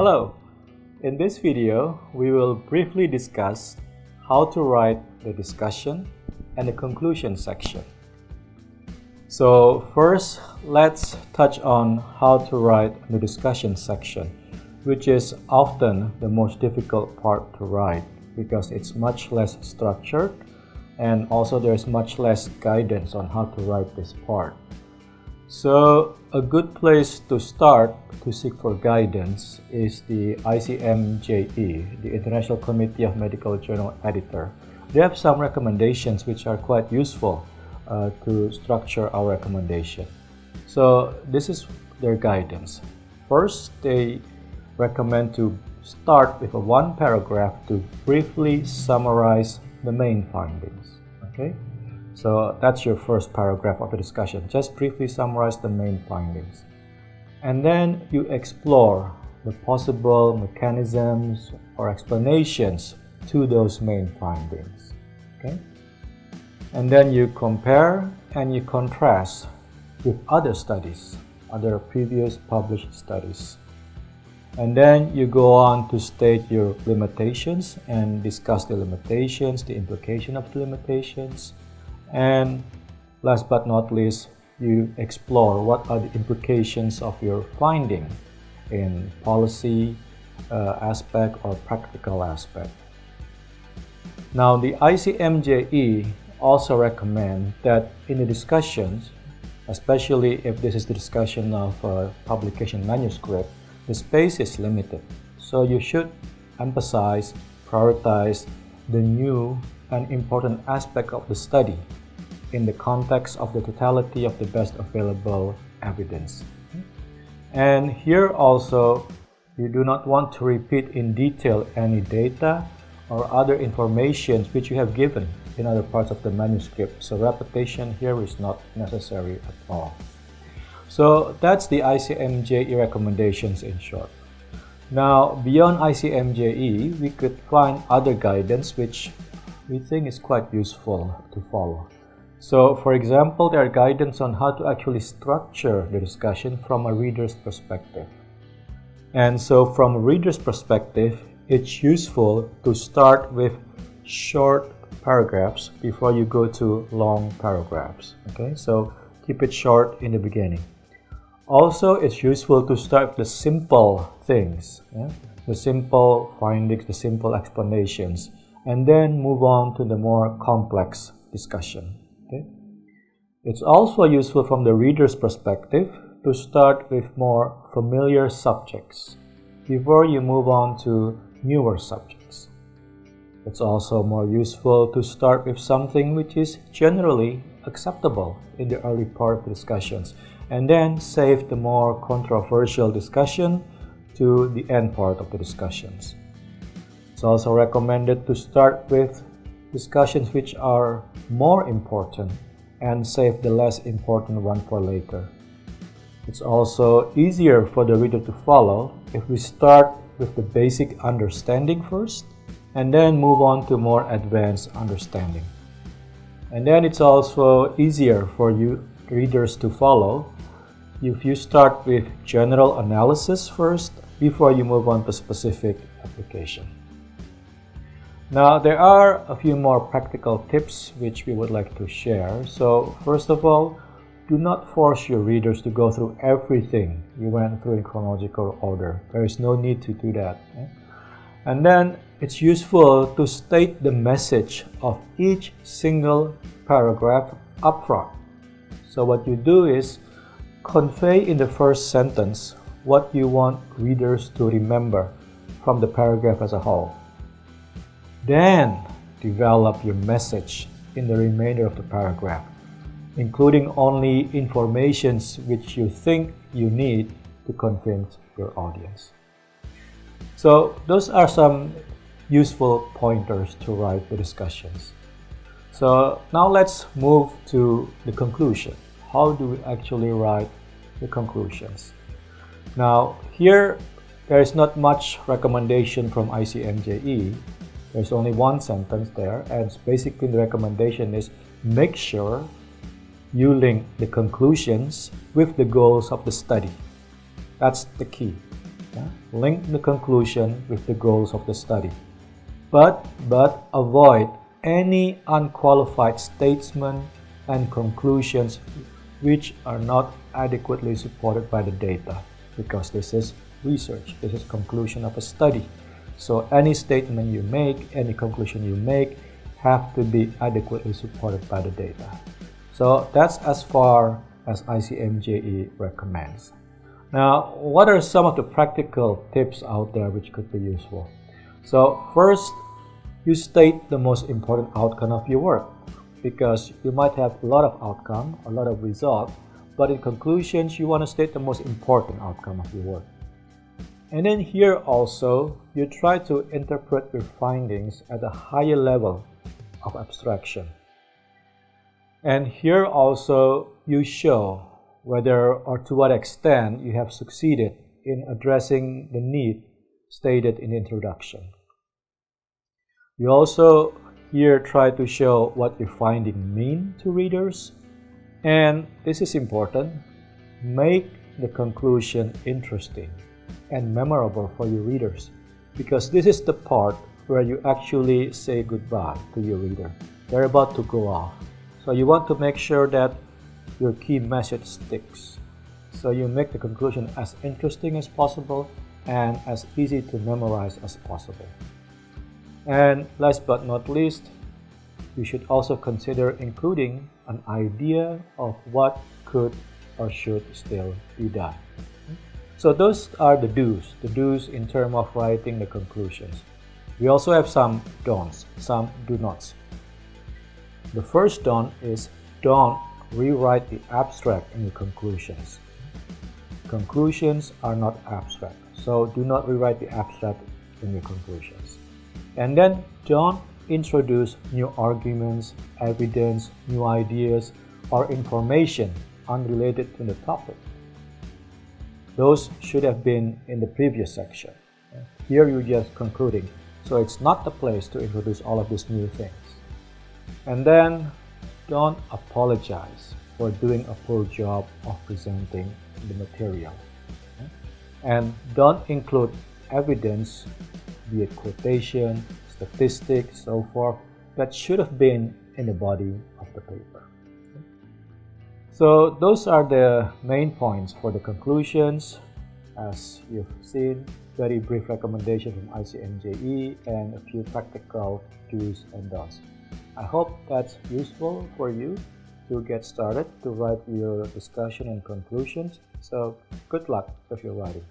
Hello! In this video, we will briefly discuss how to write the discussion and the conclusion section. So first, let's touch on how to write the discussion section, which is often the most difficult part to write because it's much less structured and also there's much less guidance on how to write this part. So a good place to start to seek for guidance is the ICMJE, the International Committee of Medical Journal Editor. They have some recommendations which are quite useful to structure our recommendation. So this is their guidance. First, they recommend to start with one paragraph to briefly summarize the main findings. Okay? So that's your first paragraph of the discussion. Just briefly summarize the main findings. And then you explore the possible mechanisms or explanations to those main findings. Okay? And then you compare and you contrast with other studies, other previous published studies. And then you go on to state your limitations and discuss the limitations, the implication of the limitations. And last but not least, you explore what are the implications of your finding in policy aspect or practical aspect. Now, the ICMJE also recommend that in the discussions, especially if this is the discussion of a publication manuscript, the space is limited. So you should emphasize, prioritize the new and important aspect of the study in the context of the totality of the best available evidence. And here also, you do not want to repeat in detail any data or other information which you have given in other parts of the manuscript. So repetition here is not necessary at all. So that's the ICMJE recommendations in short. Now, beyond ICMJE, we could find other guidance which we think is quite useful to follow. So, for example, there are guidance on how to actually structure the discussion from a reader's perspective. And so, from a reader's perspective, it's useful to start with short paragraphs before you go to long paragraphs. Okay, so keep it short in the beginning. Also, it's useful to start with the simple things, the simple findings, the simple explanations, and then move on to the more complex discussion. Okay? It's also useful from the reader's perspective to start with more familiar subjects before you move on to newer subjects. It's also more useful to start with something which is generally acceptable in the early part of the discussions and then save the more controversial discussion to the end part of the discussions. It's also recommended to start with discussions which are more important and save the less important one for later. It's also easier for the reader to follow if we start with the basic understanding first and then move on to more advanced understanding. And then it's also easier for you readers to follow if you start with general analysis first before you move on to specific application. Now, there are a few more practical tips which we would like to share. So, first of all, do not force your readers to go through everything you went through in chronological order. There is no need to do that. And then, it's useful to state the message of each single paragraph upfront. So, what you do is convey in the first sentence what you want readers to remember from the paragraph as a whole. Then develop your message in the remainder of the paragraph, including only informations which you think you need to convince your audience. So those are some useful pointers to write the discussions. So now let's move to the conclusion. How do we actually write the conclusions? Now here there is not much recommendation from ICMJE. There's only one sentence there, and basically the recommendation is make sure you link the conclusions with the goals of the study. That's the key. Link the conclusion with the goals of the study. But avoid any unqualified statement and conclusions which are not adequately supported by the data, because this is research, this is conclusion of a study. So any statement you make, any conclusion you make have to be adequately supported by the data. So that's as far as ICMJE recommends. Now, what are some of the practical tips out there which could be useful? So first, you state the most important outcome of your work, because you might have a lot of outcome, a lot of result, but in conclusions you want to state the most important outcome of your work. And then here also, you try to interpret your findings at a higher level of abstraction. And here also, you show whether or to what extent you have succeeded in addressing the need stated in the introduction. You also here try to show what your findings mean to readers, and this is important, make the conclusion interesting and memorable for your readers, because this is the part where you actually say goodbye to your reader. They're about to go off, so you want to make sure that your key message sticks. So you make the conclusion as interesting as possible and as easy to memorize as possible. And last but not least, you should also consider including an idea of what could or should still be done. So those are the do's in terms of writing the conclusions. We also have some don'ts, some do nots. The first don't is don't rewrite the abstract in your conclusions. Conclusions are not abstract, so do not rewrite the abstract in your conclusions. And then don't introduce new arguments, evidence, new ideas, or information unrelated to the topic. Those should have been in the previous section. Here you're just concluding, so it's not the place to introduce all of these new things. And then don't apologize for doing a poor job of presenting the material. And don't include evidence, be it quotation, statistics, so forth, that should have been in the body of the paper. So those are the main points for the conclusions. As you've seen, very brief recommendation from ICMJE and a few practical do's and don'ts. I hope that's useful for you to get started to write your discussion and conclusions. So good luck with your writing.